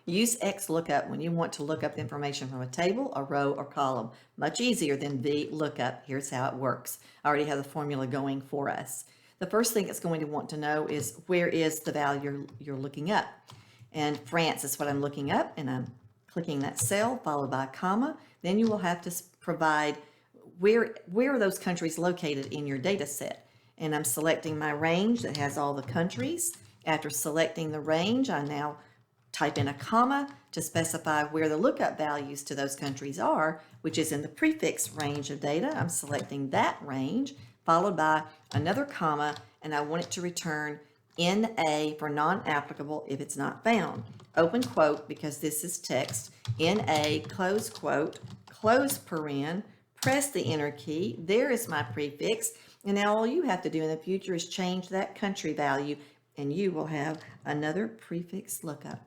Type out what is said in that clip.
Use XLOOKUP when you want to look up information from a table, a row, or column. Much easier than VLOOKUP. Here's how it works. I already have the formula going for us. The first thing it's going to want to know is where is the value you're looking up. And France is what I'm looking up, and I'm clicking that cell followed by a comma. Then you will have to provide where are those countries located in your data set. And I'm selecting my range that has all the countries. After selecting the range, I now type in a comma to specify where the lookup values to those countries are, which is in the prefix range of data. I'm selecting that range, followed by another comma, and I want it to return NA for non-applicable if it's not found. Open quote, because this is text, NA, close quote, close paren, press the enter key. There is my prefix. And now all you have to do in the future is change that country value, and you will have another prefix lookup.